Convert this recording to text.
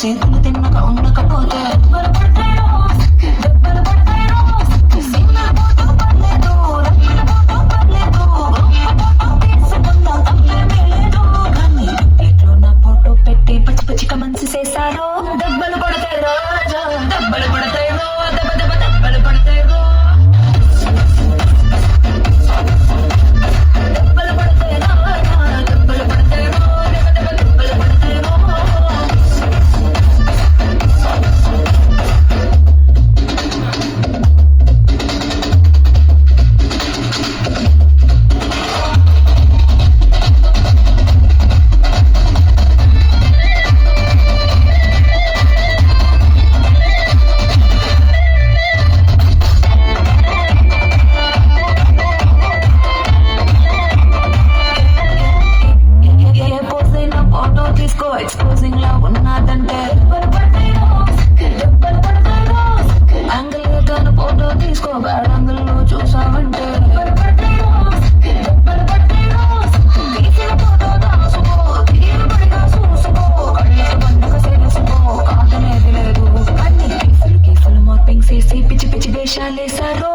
చేతులు తిన్నక ఉండకపోతే ఫోటో పెట్టి పచ్చి పచ్చిక మంచి చేశారు. దెబ్బలు పడతాయి రాజా, దెబ్బలు పడతాయి రో, దెబ్బ దెబ్బ దెబ్బలు పడతాయి రో, దెబ్బలు పడతాయి రాజా, దెబ్బలు పడతాయి రో, దెబ్బ దెబ్బ దెబ్బలు పడతాయి రో. ఎక్స్పోజింగ్ లా ఉన్నదంటే యాంగిల్ తను ఫోటో తీసుకో, బ్యాడ్ యాంగిల్ లో చూసావంటే తీసిన ఫోటో దాసుకో, తీరుబడిగా చూసుకో, కళ్ళకి పండుగ సేసుకో, కాదనేది లేదు. అన్ని కేసులు మార్పింగ్ చేసి పిచ్చి పిచ్చి వేషాలేశారు.